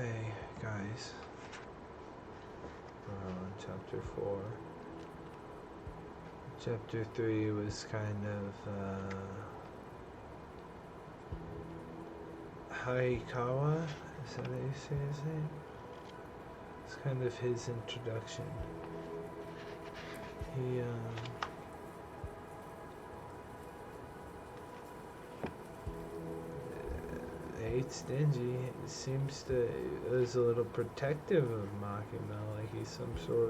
Hey guys, we're on chapter 4. Chapter 3 was kind of Haikawa, is that how you say his name? It's kind of his introduction. He hates Denji. He seems to is a little protective of Makima, like he's some sort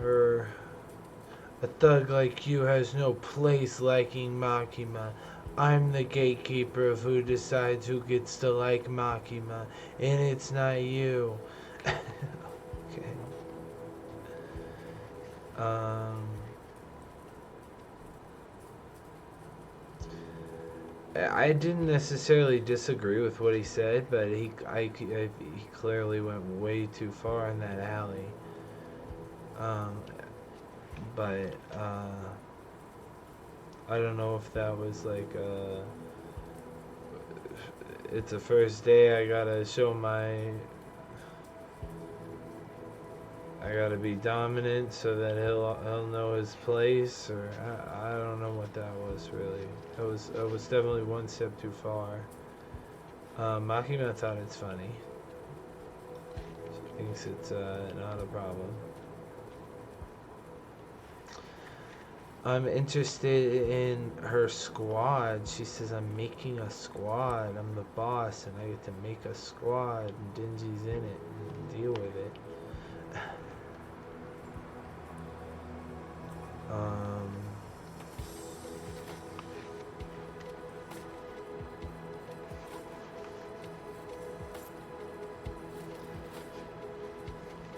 of a thug like you has no place liking Makima. I'm the gatekeeper of who decides who gets to like Makima, and it's not you. Okay. I didn't necessarily disagree with what he said, but he clearly went way too far in that alley. But I don't know if that was like it's the first day, I gotta I gotta be dominant so that he'll know his place, or I don't know what that was really. It was definitely one step too far. Makima thought it's funny. She thinks it's not a problem. I'm interested in her squad. She says, I'm making a squad. I'm the boss and I get to make a squad, and Denji's in it and deal with it.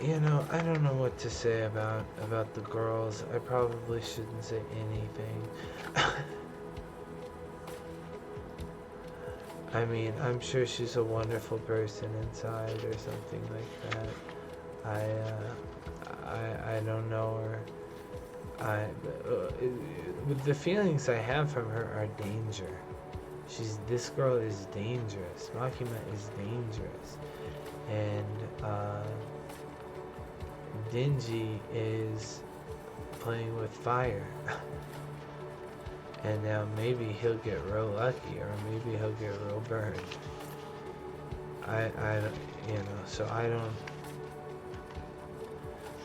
You know, I don't know what to say about the girls. I probably shouldn't say anything. I mean, I'm sure she's a wonderful person inside or something like that. I don't know her. The feelings I have from her are danger. This girl is dangerous. Makima is dangerous. And, Denji is playing with fire. And now maybe he'll get real lucky, or maybe he'll get real burned. So I'm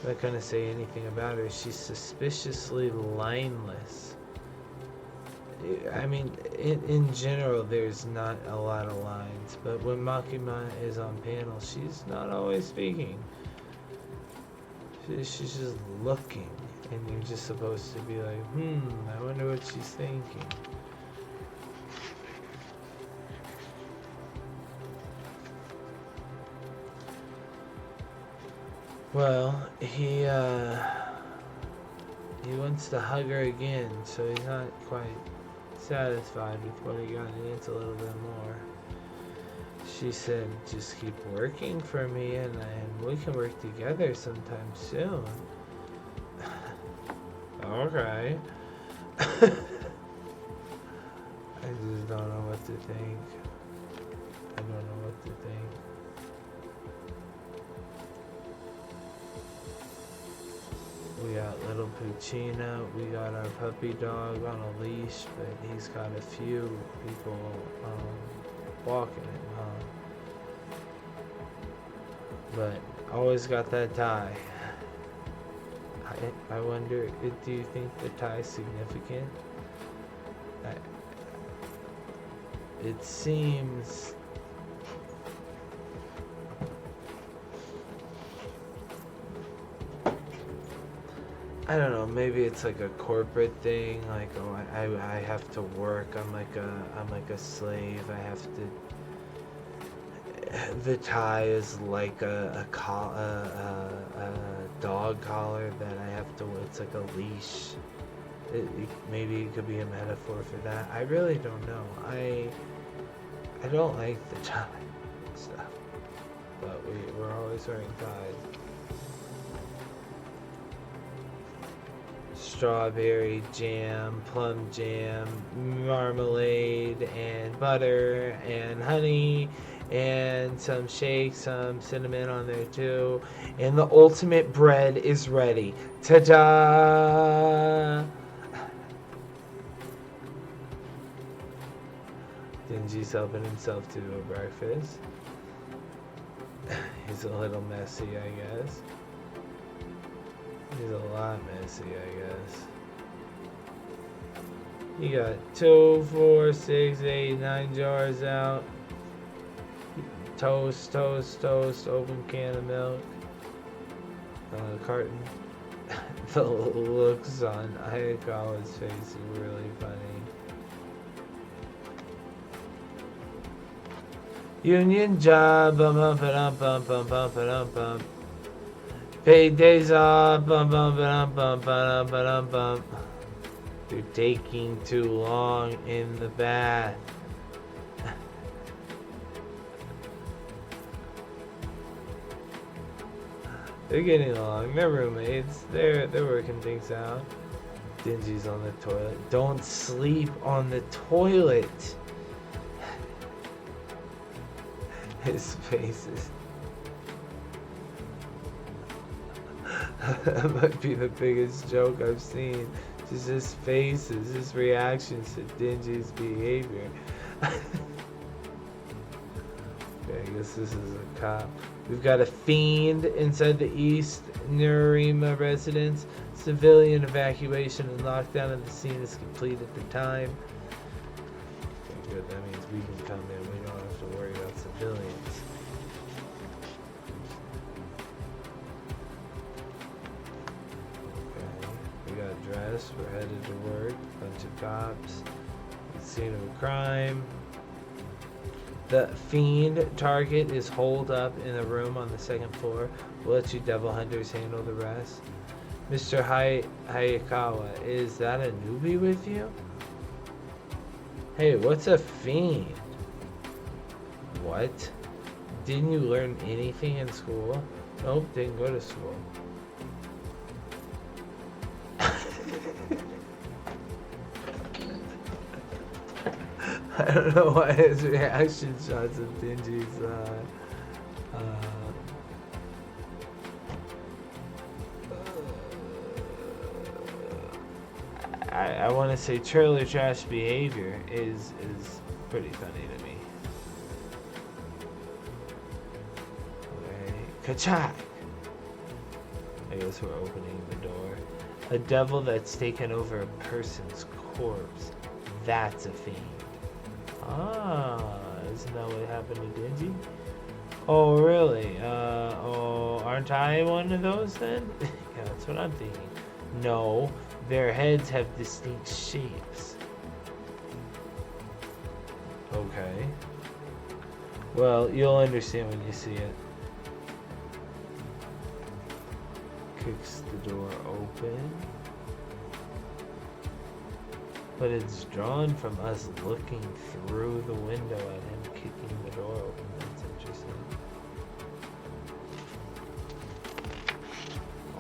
not gonna say anything about her. She's suspiciously lineless. I mean, in general, there's not a lot of lines, but when Makima is on panel, she's not always speaking. She's just looking, and you're just supposed to be like, I wonder what she's thinking. Well, he wants to hug her again, so he's not quite satisfied with what he got. He needs a little bit more. She said, just keep working for me, and we can work together sometime soon. Okay. I just don't know what to think. I don't know what to think. We got little Puccina. We got our puppy dog on a leash, but he's got a few people walking him, but always got that tie. I wonder, do you think the tie is significant? It seems I don't know, maybe it's like a corporate thing, like, oh, I have to work, I'm like a slave, I have to, the tie is like a dog collar that I have to, it's like a leash. Maybe it could be a metaphor for that. I really don't know. I don't like the tie stuff, but we're always wearing ties. Strawberry jam, plum jam, marmalade, and butter, and honey, and some shake, some cinnamon on there too. And the ultimate bread is ready. Ta-da! Dingy's helping himself to a breakfast. He's a little messy, I guess. He's a lot messy, I guess. You got 2, 4, 6, 8, 9 jars out. Toast, toast, toast. Open can of milk. Carton. The looks on Hayakawa's face is really funny. Union job, bum bum bum bum bum bum bum bum. Paid days off, bum bum bum bum bum bum bum. You're taking too long in the bath. They're getting along. They're roommates. They're working things out. Dingy's on the toilet. Don't sleep on the toilet. His face is... That might be the biggest joke I've seen. Just his faces, his reactions to Dingy's behavior. Okay, I guess this is a cop. We've got a fiend inside the East Narima residence. Civilian evacuation and lockdown of the scene is complete at the time. Okay, good. That means we can come in. We don't have to worry about civilians. Okay, we got dressed. We're headed to work. Bunch of cops. Scene of a crime. The fiend target is holed up in a room on the second floor. We'll let you devil hunters handle the rest. Mr. Hayakawa, is that a newbie with you? Hey, what's a fiend? What? Didn't you learn anything in school? Nope, didn't go to school. I don't know why his reaction shots of Dingy's I want to say trailer trash behavior is pretty funny to me. Okay, kachak! I guess we're opening the door. A devil that's taken over a person's corpse. That's a fiend. Ah, isn't that what happened to Dingy? Oh, really? Oh, aren't I one of those then? Yeah, that's what I'm thinking. No, their heads have distinct shapes. Okay. Well, you'll understand when you see it. Kicks the door open. But it's drawn from us looking through the window at him kicking the door open. That's interesting.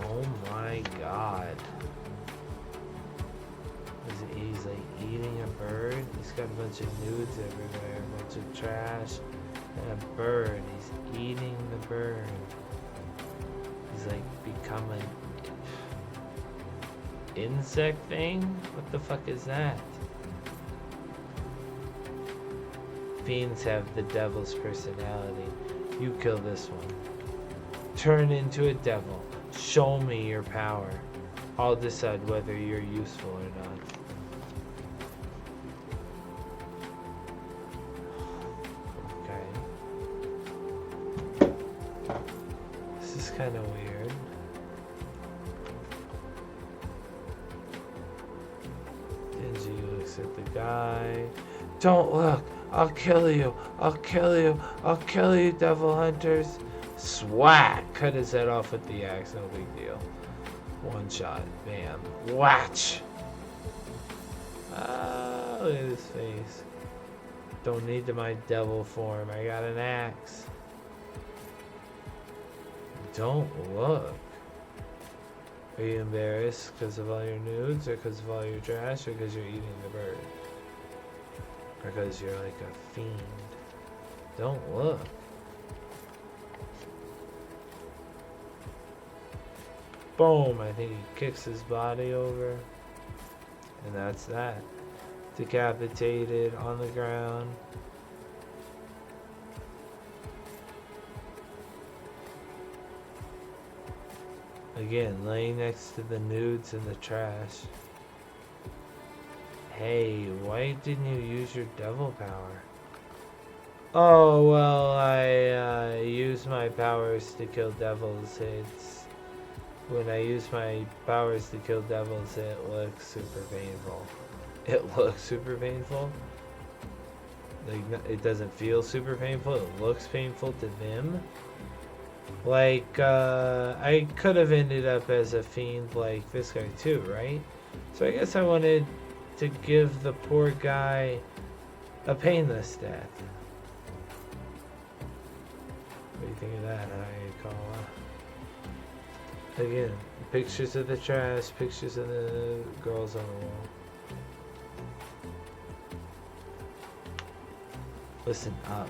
Oh my god. He's like eating a bird. He's got a bunch of nudes everywhere, a bunch of trash, and a bird. He's eating the bird. He's like becoming insect thing? What the fuck is that? Fiends have the devil's personality. You kill this one. Turn into a devil. Show me your power. I'll decide whether you're useful or not. Okay. This is kind of weird. Dingy looks at the guy. Don't look! I'll kill you! I'll kill you! I'll kill you, devil hunters! Swat! Cut his head off with the axe, no big deal. One shot, bam. Watch! Ah, look at his face. Don't need my devil form, I got an axe. Don't look. Are you embarrassed because of all your nudes, or because of all your trash, or because you're eating the bird? Or because you're like a fiend? Don't look. Boom! I think he kicks his body over. And that's that. Decapitated on the ground. Again, laying next to the nudes in the trash. Hey, why didn't you use your devil power? Oh, well, I use my powers to kill devils. When I use my powers to kill devils, it looks super painful. It looks super painful. Like, it doesn't feel super painful. It looks painful to them. Like, I could have ended up as a fiend like this guy too, right? So I guess I wanted to give the poor guy a painless death. What do you think of that, Hayakawa? Again, pictures of the trash, pictures of the girls on the wall. Listen up.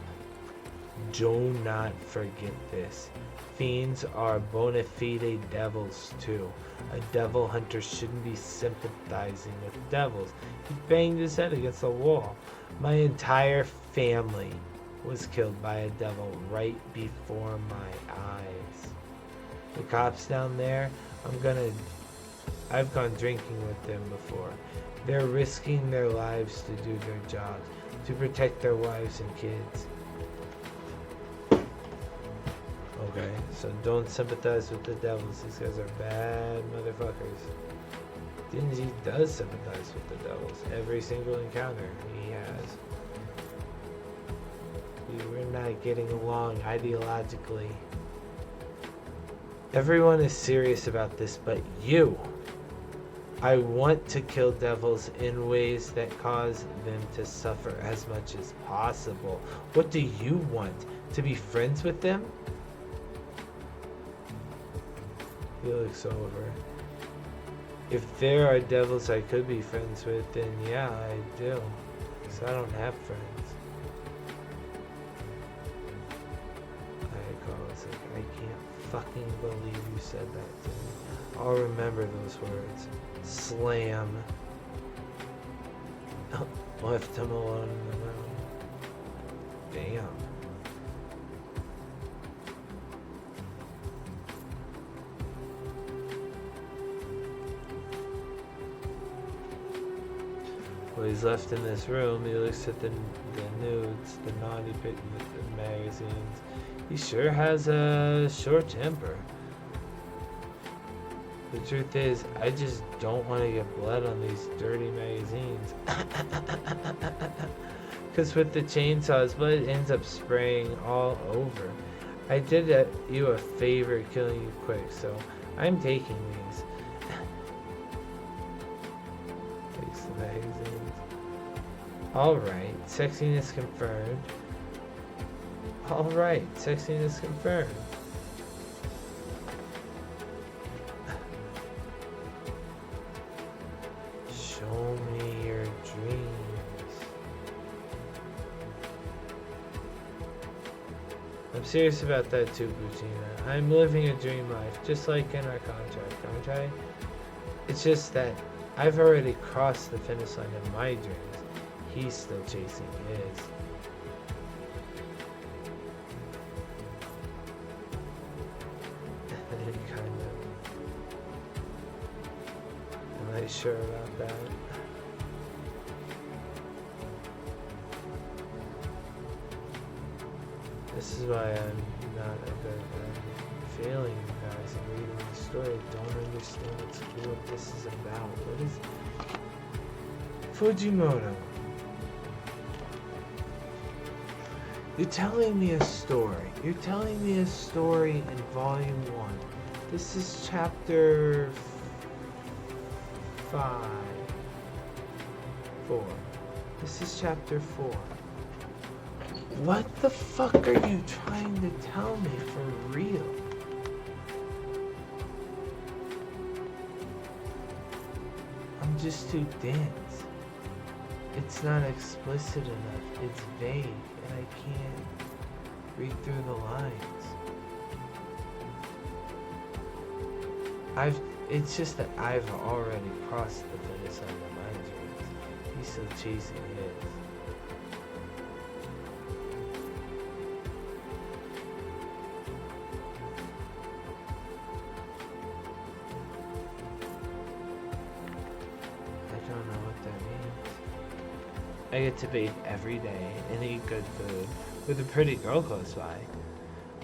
Do not forget this. Fiends are bona fide devils too. A devil hunter shouldn't be sympathizing with devils. He banged his head against the wall. My entire family was killed by a devil right before my eyes. The cops down there, I've gone drinking with them before. They're risking their lives to do their jobs, to protect their wives and kids. Okay, so don't sympathize with the devils. These guys are bad motherfuckers. Dingy does sympathize with the devils. Every single encounter he has. We're not getting along ideologically. Everyone is serious about this, but you. I want to kill devils in ways that cause them to suffer as much as possible. What do you want? To be friends with them? He looks over. If there are devils I could be friends with, then yeah, I do. Because I don't have friends. I can't fucking believe you said that to me. I'll remember those words. Slam. Left him alone in the room. Damn. Well, he's left in this room. He looks at the nudes, the naughty the magazines. He sure has a short temper. The truth is, I just don't want to get blood on these dirty magazines. Because with the chainsaws, blood ends up spraying all over. I did you a favor killing you quick, so I'm taking these. Takes the magazines. Alright, sexiness confirmed. Alright, sexiness confirmed. Show me your dreams. I'm serious about that too, Butina. I'm living a dream life, just like in our contract, aren't I? It's just that I've already crossed the finish line of my dreams. He's still chasing his. I'm not sure about that. This is why I'm not a good failing you guys and reading the story. I don't understand what this is about. What is Fujimoto? You're telling me a story. You're telling me a story in Volume 1. This is Chapter 4. This is Chapter 4. What the fuck are you trying to tell me for real? I'm just too dense. It's not explicit enough. It's vague, and I can't. read through the lines. It's just that I've already crossed the finish line of mine's words. He's still chasing his. I don't know what that means. I get to bathe every day and eat good food with a pretty girl close by.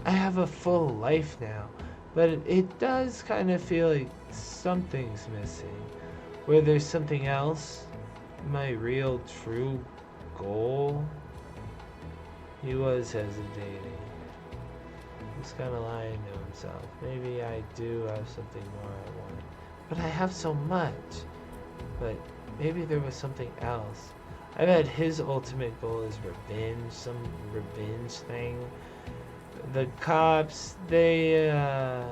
I have a full life now, but it does kind of feel like something's missing. Where there's something else, my real true goal. He was hesitating. He's kind of lying to himself. Maybe I do have something more I want, but I have so much. But maybe there was something else. I bet his ultimate goal is revenge, some revenge thing. The cops, their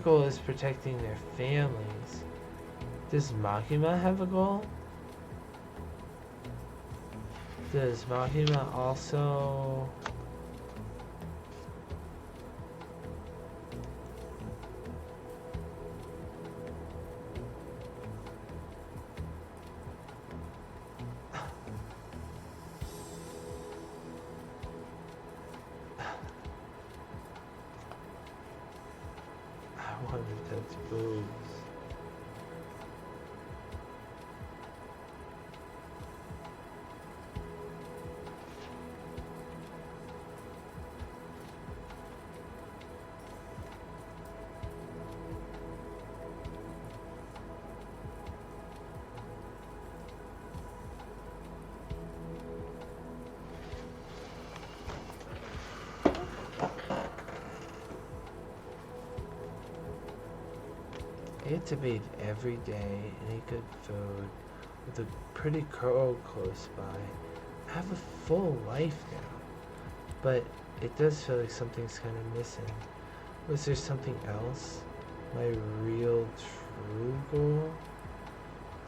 goal is protecting their families. Does Makima have a goal? Does Makima also... I want to touch boobs. I get to bathe every day and eat good food with a pretty girl close by. I have a full life now, but it does feel like something's kind of missing. Was there something else? My real true goal?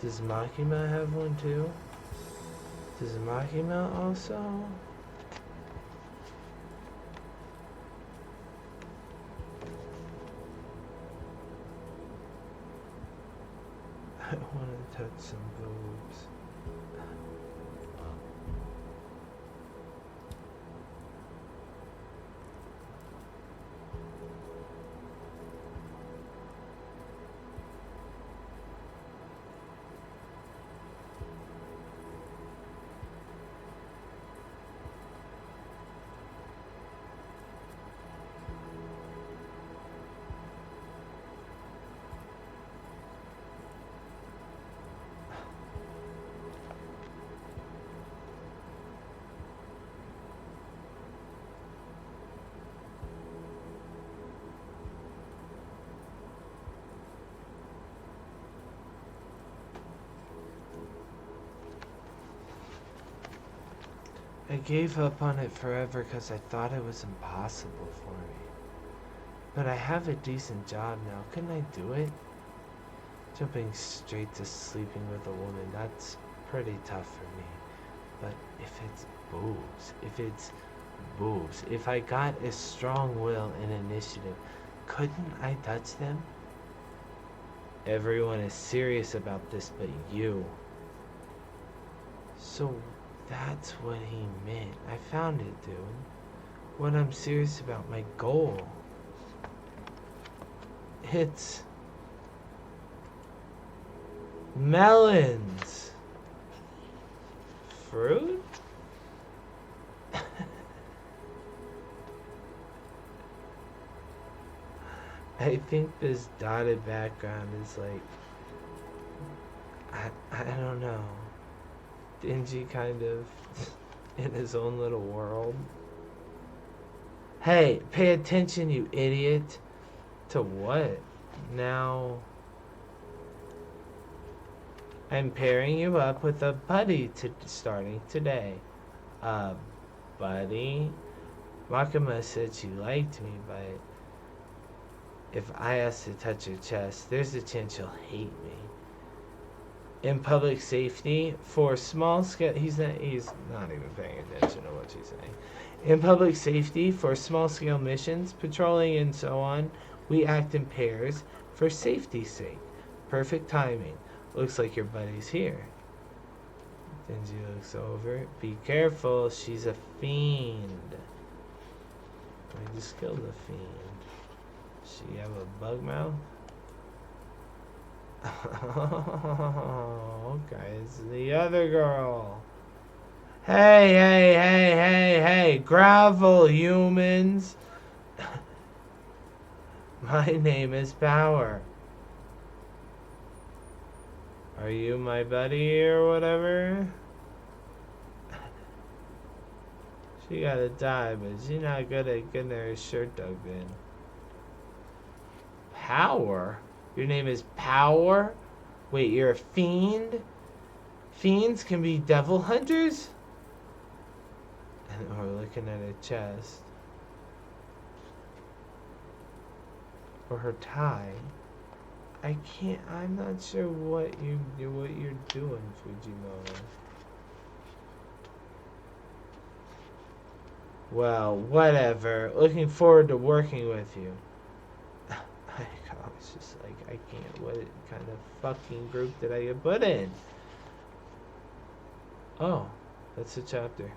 Does Makima have one too? Does Makima also? I want to touch some boobs. I gave up on it forever because I thought it was impossible for me. But I have a decent job now. Couldn't I do it? Jumping straight to sleeping with a woman, that's pretty tough for me. But if it's boobs, if I got a strong will and initiative, couldn't I touch them? Everyone is serious about this but you. So that's what he meant. I found it, dude. What I'm serious about, my goal. It's melons. Fruit? I think this dotted background is like, I don't know, dingy kind of in his own little world. Hey, pay attention, you idiot. To what? Now, I'm pairing you up with a buddy starting today. Buddy? Makima said she liked me, but if I ask to touch her chest, there's a chance she'll hate me. In public safety for small scale, he's not even paying attention to what she's saying. In public safety for small scale missions, patrolling and so on, we act in pairs for safety's sake. Perfect timing. Looks like your buddy's here. Denji looks over. Be careful, she's a fiend. I just killed a fiend. She have a bug mouth? Oh, okay, it's the other girl. Hey, hey, hey, hey, hey, gravel humans. My name is Power. Are you my buddy or whatever? She gotta die, but she's not good at getting her shirt dug in. Power? Your name is Power? Wait, you're a fiend? Fiends can be devil hunters? And we're looking at her chest. Or her tie. I'm not sure what you're doing, Fujimoto. Well, whatever. Looking forward to working with you. I was just like, I can't. What kind of fucking group did I get put in? Oh, that's a chapter.